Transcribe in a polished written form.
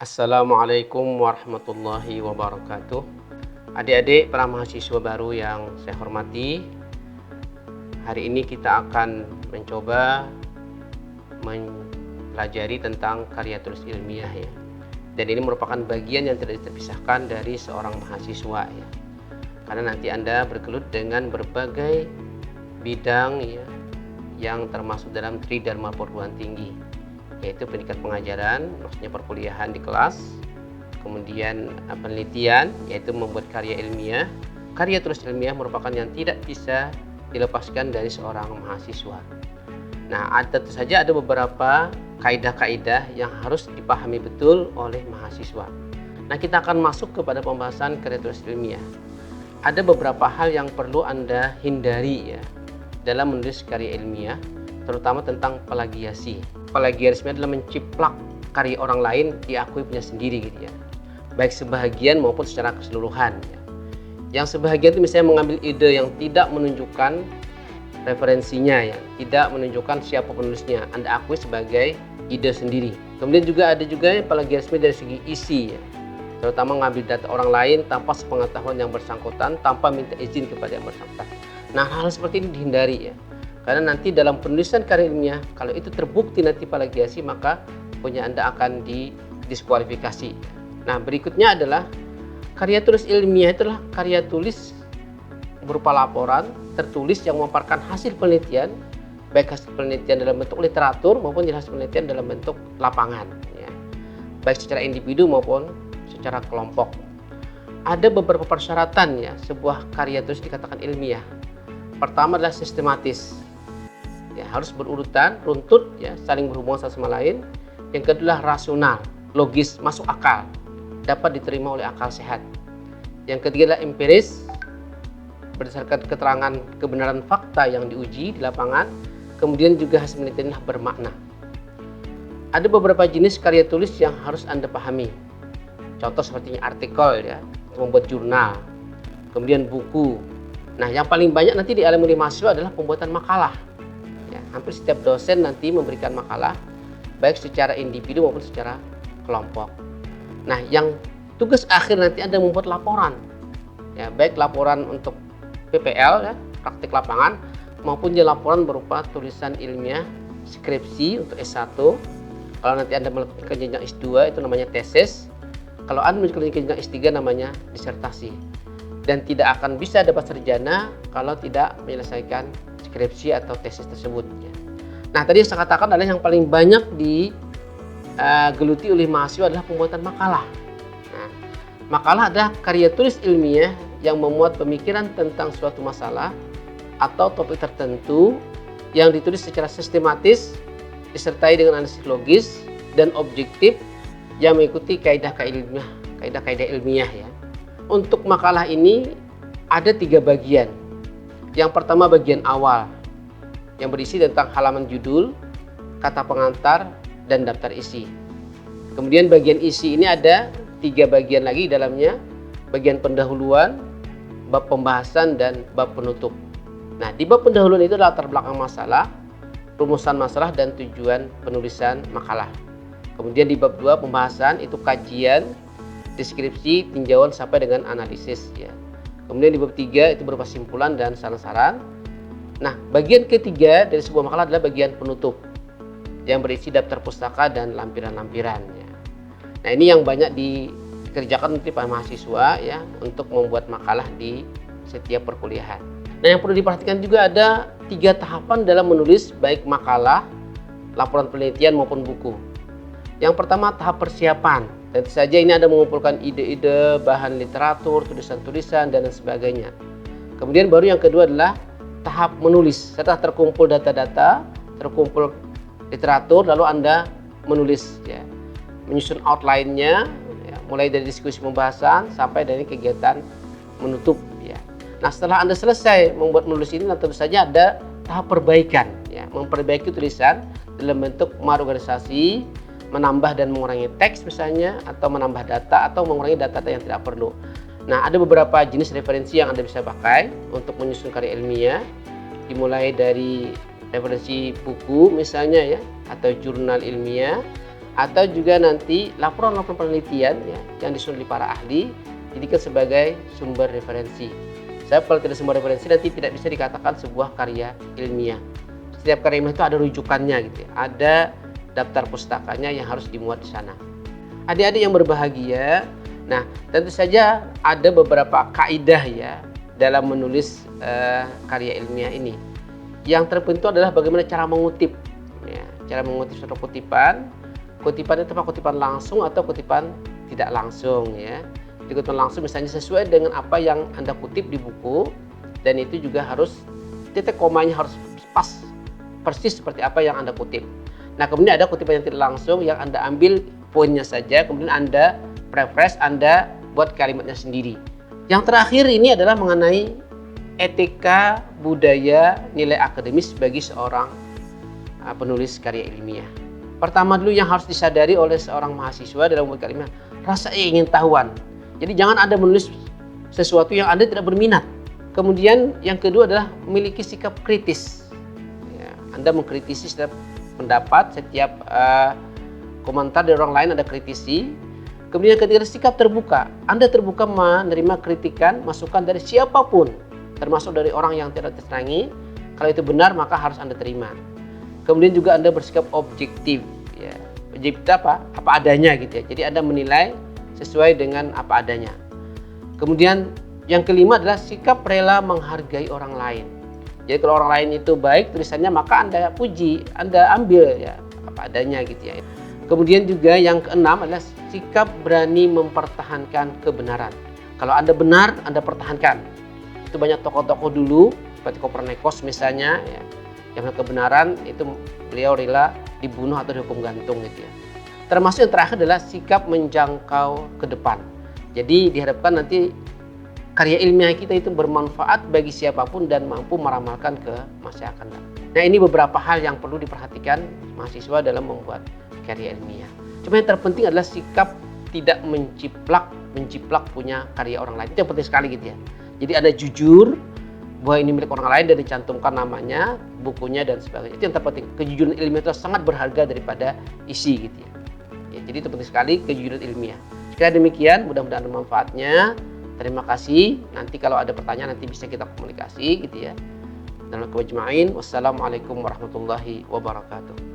Assalamualaikum warahmatullahi wabarakatuh. Adik-adik para mahasiswa baru yang saya hormati, hari ini kita akan mencoba mempelajari tentang karya tulis ilmiah ya. Dan ini merupakan bagian yang tidak terpisahkan dari seorang mahasiswa ya. Karena nanti Anda bergelut dengan berbagai bidang ya, yang termasuk dalam Tridharma perguruan tinggi, yaitu pendidikan pengajaran, maksudnya perkuliahan di kelas, kemudian penelitian, yaitu membuat karya ilmiah. Karya tulis ilmiah merupakan yang tidak bisa dilepaskan dari seorang mahasiswa. Nah, tentu saja ada beberapa kaidah-kaidah yang harus dipahami betul oleh mahasiswa. Nah, kita akan masuk kepada pembahasan karya tulis ilmiah. Ada beberapa hal yang perlu Anda hindari ya dalam menulis karya ilmiah, terutama tentang plagiasi. Plagiarisme adalah menciplak karya orang lain diakui punya sendiri gitu ya, baik sebahagian maupun secara keseluruhan ya. Yang sebahagian itu misalnya mengambil ide yang tidak menunjukkan referensinya ya, tidak menunjukkan siapa penulisnya, Anda akui sebagai ide sendiri. Kemudian juga ada juga plagiarisme dari segi isi ya, terutama mengambil data orang lain tanpa sepengetahuan yang bersangkutan, tanpa minta izin kepada yang bersangkutan. Nah, hal seperti ini dihindari ya, karena nanti dalam penulisan karya ilmiah, kalau itu terbukti nanti plagiasi, maka punya Anda akan didiskualifikasi. Nah, berikutnya adalah karya tulis ilmiah itulah karya tulis berupa laporan tertulis yang memaparkan hasil penelitian, baik hasil penelitian dalam bentuk literatur maupun hasil penelitian dalam bentuk lapangan ya, baik secara individu maupun secara kelompok. Ada beberapa persyaratan ya sebuah karya tulis dikatakan ilmiah. Pertama adalah sistematis ya, harus berurutan, runtut ya, saling berhubungan satu sama lain. Yang kedua adalah rasional, logis, masuk akal, dapat diterima oleh akal sehat. Yang ketiga adalah empiris, berdasarkan keterangan kebenaran fakta yang diuji di lapangan. Kemudian juga hasil penelitian bermakna. Ada beberapa jenis karya tulis yang harus Anda pahami. Contoh sepertinya artikel ya, membuat jurnal, kemudian buku. Nah, yang paling banyak nanti dialami oleh mahasiswa adalah pembuatan makalah. Ya, hampir setiap dosen nanti memberikan makalah, baik secara individu maupun secara kelompok. Nah, yang tugas akhir nanti Anda membuat laporan. Ya, baik laporan untuk PPL ya, praktik lapangan, maupun laporan berupa tulisan ilmiah, skripsi untuk S1. Kalau nanti Anda melakukan jenjang S2 itu namanya tesis. Kalau Anda melakukan jenjang S3 namanya disertasi. Dan tidak akan bisa dapat sarjana kalau tidak menyelesaikan skripsi atau tesis tersebut ya. Nah, tadi yang saya katakan adalah yang paling banyak digeluti oleh mahasiswa adalah pembuatan makalah. Nah, makalah adalah karya tulis ilmiah yang memuat pemikiran tentang suatu masalah atau topik tertentu yang ditulis secara sistematis, disertai dengan analisis logis dan objektif yang mengikuti kaidah-kaidah ilmiah ya. Untuk makalah ini ada 3 bagian. Yang pertama bagian awal yang berisi tentang halaman judul, kata pengantar, dan daftar isi. Kemudian bagian isi ini ada 3 bagian lagi di dalamnya, bagian pendahuluan, bab pembahasan, dan bab penutup. Nah, di bab pendahuluan itu latar belakang masalah, rumusan masalah, dan tujuan penulisan makalah. Kemudian di bab 2 pembahasan itu kajian, deskripsi, tinjauan sampai dengan analisis ya. Kemudian di bab 3 itu berupa simpulan dan saran-saran. Nah, bagian ketiga dari sebuah makalah adalah bagian penutup yang berisi daftar pustaka dan lampiran-lampiran ya. Nah, ini yang banyak dikerjakan oleh para mahasiswa ya untuk membuat makalah di setiap perkuliahan. Nah, yang perlu diperhatikan juga ada 3 tahapan dalam menulis baik makalah, laporan penelitian maupun buku. Yang pertama tahap persiapan. Tentu saja ini Anda mengumpulkan ide-ide, bahan literatur, tulisan-tulisan, dan lain sebagainya. Kemudian baru yang kedua adalah tahap menulis. Setelah terkumpul data-data, terkumpul literatur, lalu Anda menulis ya, menyusun outline-nya ya, mulai dari diskusi pembahasan sampai dari kegiatan menutup ya. Nah, setelah Anda selesai membuat menulis ini, tentu saja ada tahap perbaikan ya, memperbaiki tulisan dalam bentuk mengorganisasi, menambah dan mengurangi teks misalnya, atau menambah data atau mengurangi data-data yang tidak perlu. Nah, ada beberapa jenis referensi yang Anda bisa pakai untuk menyusun karya ilmiah, dimulai dari referensi buku misalnya ya, atau jurnal ilmiah, atau juga nanti laporan-laporan penelitian ya, yang disusun oleh para ahli jadikan sebagai sumber referensi. Sebab kalau tidak sumber referensi nanti tidak bisa dikatakan sebuah karya ilmiah. Setiap karya ilmiah itu ada rujukannya gitu ya. Ada daftar pustakanya yang harus dimuat di sana. Adik-adik yang berbahagia, nah tentu saja ada beberapa kaidah ya dalam menulis karya ilmiah ini. Yang terpenting adalah bagaimana cara mengutip ya, cara mengutip suatu kutipan. Kutipan itu apa? Kutipan langsung atau kutipan tidak langsung ya. Jadi kutipan langsung misalnya sesuai dengan apa yang Anda kutip di buku, dan itu juga harus titik komanya harus pas persis seperti apa yang Anda kutip. Nah, kemudian ada kutipan yang tidak langsung yang Anda ambil poinnya saja, kemudian Anda paraphrase, Anda buat kalimatnya sendiri. Yang terakhir ini adalah mengenai etika, budaya, nilai akademis bagi seorang penulis karya ilmiah. Pertama dulu yang harus disadari oleh seorang mahasiswa dalam membuat karya ilmiah, rasa ingin tahuan. Jadi jangan Anda menulis sesuatu yang Anda tidak berminat. Kemudian yang kedua adalah memiliki sikap kritis. Ya, Anda mengkritisi setiap pendapat, setiap komentar dari orang lain Anda kritisi. Kemudian yang ketiga, sikap terbuka. Anda terbuka menerima kritikan, masukan dari siapapun, termasuk dari orang yang tidak tersenangi. Kalau itu benar maka harus Anda terima. Kemudian juga Anda bersikap objektif ya. Objektif apa adanya gitu ya. Jadi Anda menilai sesuai dengan apa adanya. Kemudian yang kelima adalah sikap rela menghargai orang lain. Jadi kalau orang lain itu baik tulisannya, maka Anda puji, Anda ambil ya apa adanya gitu ya. Kemudian juga yang keenam adalah sikap berani mempertahankan kebenaran. Kalau Anda benar, Anda pertahankan. Itu banyak tokoh-tokoh dulu seperti Kopernikus misalnya ya. Yang kebenaran itu beliau rela dibunuh atau dihukum gantung gitu ya. Termasuk yang terakhir adalah sikap menjangkau ke depan. Jadi diharapkan nanti karya ilmiah kita itu bermanfaat bagi siapapun dan mampu meramalkan ke masa yang akan datang. Nah, ini beberapa hal yang perlu diperhatikan mahasiswa dalam membuat karya ilmiah. Cuma yang terpenting adalah sikap tidak menciplak punya karya orang lain. Itu yang penting sekali gitu ya. Jadi Anda jujur bahwa ini milik orang lain dan dicantumkan namanya, bukunya dan sebagainya. Itu yang terpenting. Kejujuran ilmiah itu sangat berharga daripada isi gitu ya. Jadi itu penting sekali kejujuran ilmiah. Sekali demikian, mudah-mudahan ada manfaatnya. Terima kasih. Nanti kalau ada pertanyaan nanti bisa kita komunikasi gitu ya. Dalam kewajmain. Wassalamualaikum warahmatullahi wabarakatuh.